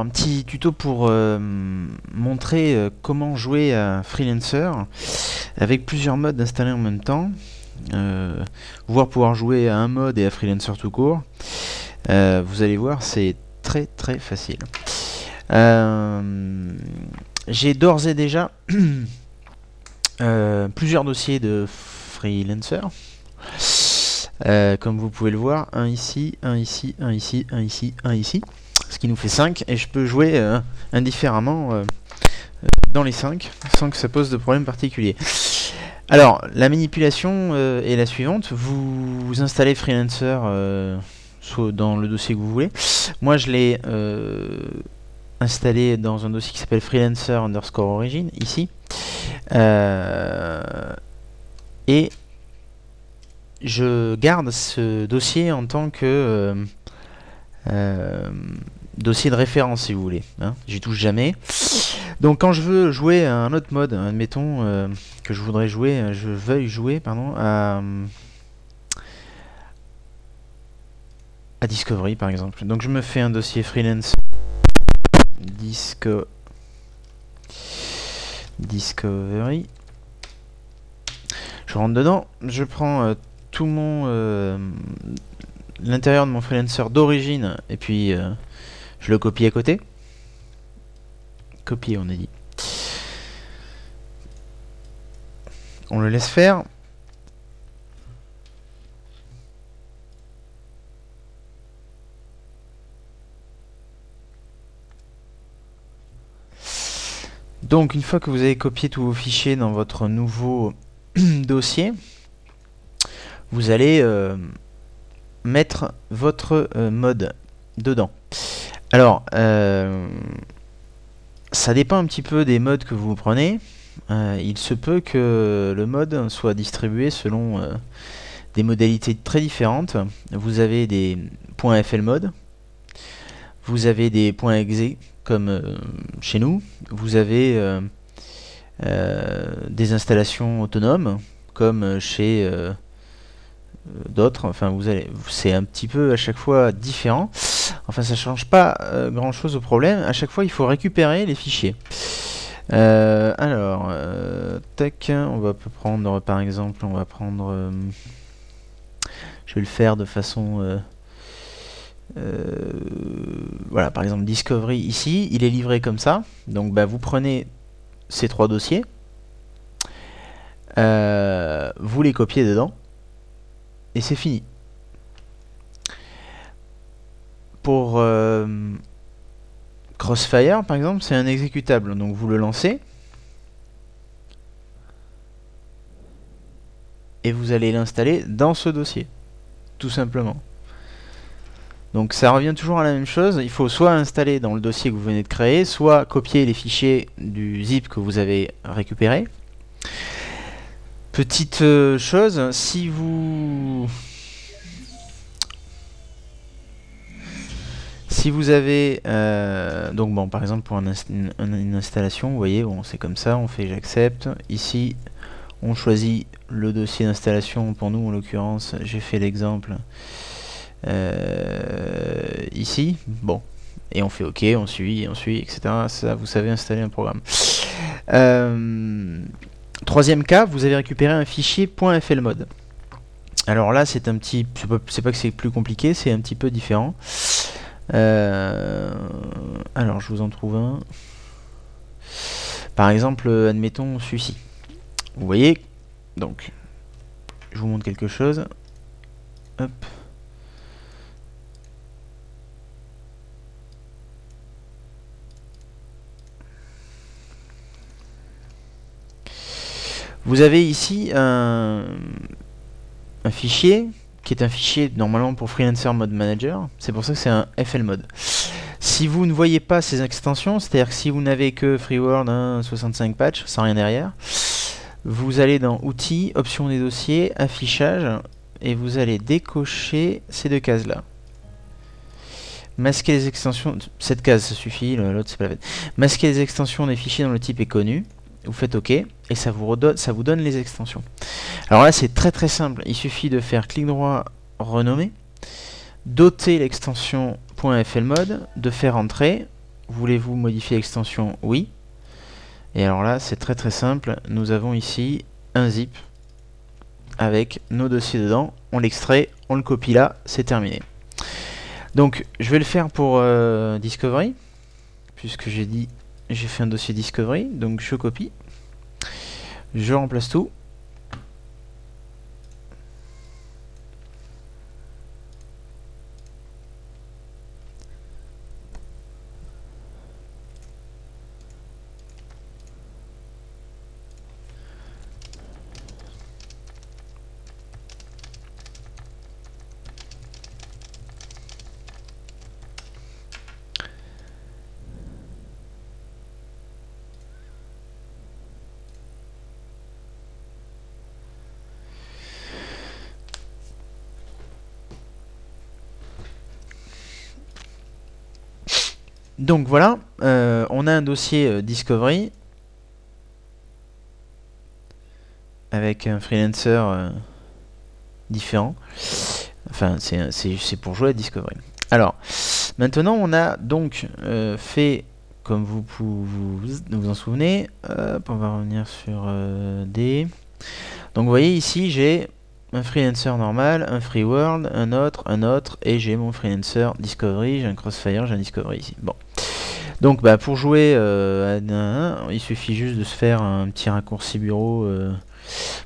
un petit tuto pour montrer comment jouer à Freelancer avec plusieurs modes installés en même temps, voire pouvoir jouer à un mode et à Freelancer tout court. Vous allez voir, c'est très très facile. J'ai d'ores et déjà plusieurs dossiers de Freelancer. Comme vous pouvez le voir, un ici, un ici, un ici, un ici, un ici, ce qui nous fait 5, et je peux jouer indifféremment dans les 5 sans que ça pose de problème particulier. Alors, la manipulation est la suivante. Vous installez Freelancer soit dans le dossier que vous voulez. Moi, je l'ai installé dans un dossier qui s'appelle freelancer_origin, ici. Et je garde ce dossier en tant que dossier de référence, si vous voulez. Hein, j'y touche jamais. Donc quand je veux jouer à un autre mode, admettons que je veuille jouer à Discovery par exemple. Donc je me fais un dossier freelance Discovery. Je rentre dedans, je prends tout l'intérieur de mon freelancer d'origine et puis je le copie à côté. Copier, on a dit. On le laisse faire. Donc une fois que vous avez copié tous vos fichiers dans votre nouveau dossier, vous allez mettre votre mode dedans. Alors, ça dépend un petit peu des modes que vous prenez. Il se peut que le mode soit distribué selon des modalités très différentes. Vous avez des .fl mode, vous avez des .exe comme chez nous, vous avez des installations autonomes comme chez d'autres. Enfin, c'est un petit peu à chaque fois différent. Enfin, ça change pas grand chose au problème. À chaque fois, il faut récupérer les fichiers. Alors, tac, on va prendre par exemple, je vais le faire de façon voilà, par exemple Discovery ici, il est livré comme ça. Donc vous prenez ces trois dossiers, vous les copiez dedans et c'est fini. Pour Crossfire par exemple, c'est un exécutable, donc vous le lancez et vous allez l'installer dans ce dossier, tout simplement. Donc ça revient toujours à la même chose, il faut soit installer dans le dossier que vous venez de créer, soit copier les fichiers du zip que vous avez récupéré. Petite chose, si vous avez donc bon, par exemple pour une installation, vous voyez, bon, c'est comme ça, on fait j'accepte. Ici on choisit le dossier d'installation. Pour nous en l'occurrence j'ai fait l'exemple ici, bon, et on fait OK, on suit, etc. Ça, vous savez installer un programme. Troisième cas, vous avez récupéré un fichier .flmode. Alors là, c'est pas que c'est plus compliqué, c'est un petit peu différent. Alors, je vous en trouve un. Par exemple, admettons celui-ci. Vous voyez, donc, je vous montre quelque chose. Hop. Vous avez ici un fichier qui est un fichier normalement pour Freelancer Mode Manager. C'est pour ça que c'est un FL mode. Si vous ne voyez pas ces extensions, c'est-à-dire que si vous n'avez que FreeWord 1.65 patch sans rien derrière, vous allez dans Outils, Options des dossiers, Affichage, et vous allez décocher ces deux cases-là. Masquer les extensions, cette case ça suffit, l'autre c'est pas la peine. Masquer les extensions des fichiers dont le type est connu. Vous faites OK et ça vous donne les extensions. Alors là c'est très très simple, il suffit de faire clic droit, renommer, doter l'extension .flmode, de faire entrer, Voulez-vous modifier l'extension? Oui. Et alors là, c'est très très simple. Nous avons ici un zip avec nos dossiers dedans. On l'extrait, on le copie là, c'est terminé. Donc, je vais le faire pour Discovery, puisque j'ai fait un dossier Discovery. Donc, je copie, je remplace tout. Donc voilà, on a un dossier Discovery avec un freelancer différent. Enfin, c'est pour jouer à Discovery. Alors, maintenant on a donc fait, comme vous vous en souvenez, on va revenir sur D. Donc vous voyez ici, j'ai un freelancer normal, un free world, un autre, et j'ai mon freelancer Discovery, j'ai un crossfire, j'ai un Discovery ici. Bon. Donc bah, pour jouer il suffit juste de se faire un petit raccourci bureau.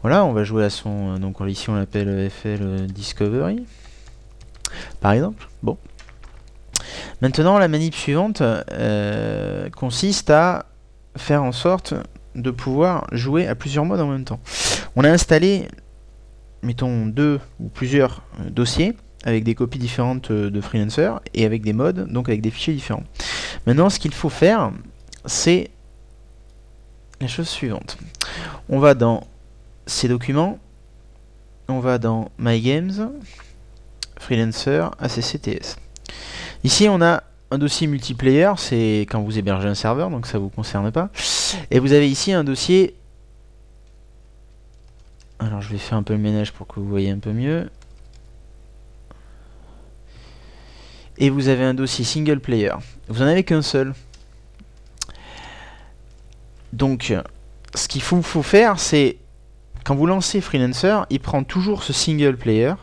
Voilà, on va jouer à son... donc ici on l'appelle FL Discovery, par exemple. Bon. Maintenant la manip suivante consiste à faire en sorte de pouvoir jouer à plusieurs modes en même temps. On a installé, mettons, 2 ou plusieurs dossiers avec des copies différentes de freelancer et avec des modes, donc avec des fichiers différents. Maintenant, ce qu'il faut faire, c'est la chose suivante. On va dans ces documents, on va dans My Games, Freelancer, ACCTS. Ici, on a un dossier multiplayer, c'est quand vous hébergez un serveur, donc ça ne vous concerne pas. Et vous avez ici un dossier... Alors, je vais faire un peu le ménage pour que vous voyez un peu mieux. Et vous avez un dossier single player. Vous en avez qu'un seul. Donc, ce qu'il faut faire, c'est quand vous lancez Freelancer, il prend toujours ce single player.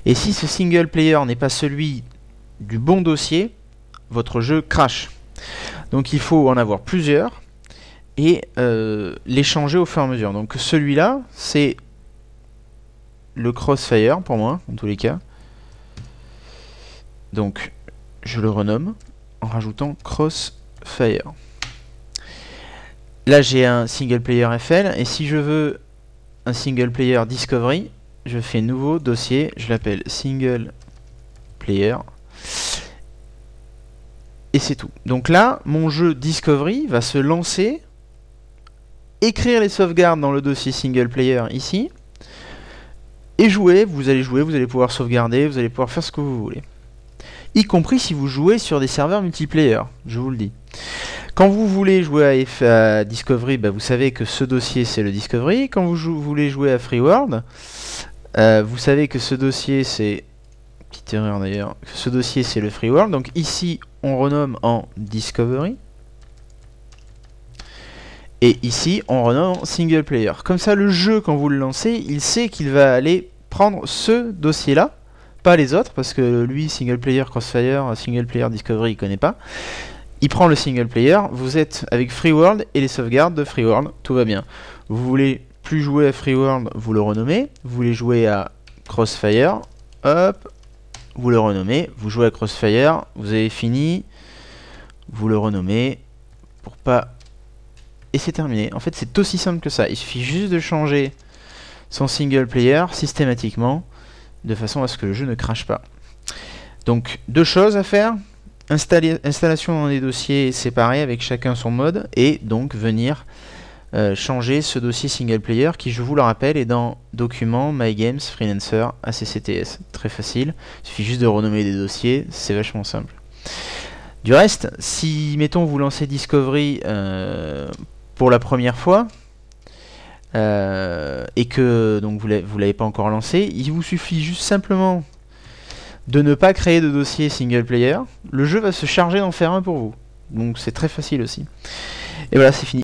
Et si ce single player n'est pas celui du bon dossier, votre jeu crash. Donc, il faut en avoir plusieurs et les changer au fur et à mesure. Donc, celui-là, c'est le crossfire pour moi, en tous les cas. Donc, je le renomme en rajoutant crossfire. Là, j'ai un single player FL, et si je veux un single player Discovery, je fais nouveau dossier, je l'appelle single player, et c'est tout. Donc là, mon jeu Discovery va se lancer, écrire les sauvegardes dans le dossier single player ici, et jouer, vous allez pouvoir sauvegarder, vous allez pouvoir faire ce que vous voulez. Y compris si vous jouez sur des serveurs multiplayer, je vous le dis. Quand vous voulez jouer à Discovery, bah vous savez que ce dossier c'est le Discovery. Quand vous voulez jouer à Free World, vous savez que ce dossier c'est... Petite erreur d'ailleurs. Ce dossier c'est le Free World. Donc ici on renomme en Discovery. Et ici on renomme en Single Player. Comme ça le jeu quand vous le lancez, il sait qu'il va aller prendre ce dossier là. Pas les autres, parce que lui, single player Crossfire, single player Discovery, il connaît pas. Il prend le single player, vous êtes avec Free World et les sauvegardes de Free World, tout va bien. Vous voulez plus jouer à Free World, vous le renommez. Vous voulez jouer à Crossfire, hop, vous le renommez. Vous jouez à Crossfire, vous avez fini, vous le renommez, pour pas... Et c'est terminé. En fait, c'est aussi simple que ça. Il suffit juste de changer son single player systématiquement, de façon à ce que le jeu ne crache pas. Donc, 2 choses à faire. Installation dans des dossiers séparés avec chacun son mode, et donc venir changer ce dossier single player qui, je vous le rappelle, est dans Documents, My Games, Freelancer, ACCTS. Très facile. Il suffit juste de renommer des dossiers, c'est vachement simple. Du reste, si, mettons, vous lancez Discovery pour la première fois, et que donc vous l'avez pas encore lancé, il vous suffit juste simplement de ne pas créer de dossier single player. Le jeu va se charger d'en faire un pour vous. donc c'est très facile aussi. Et voilà, c'est fini.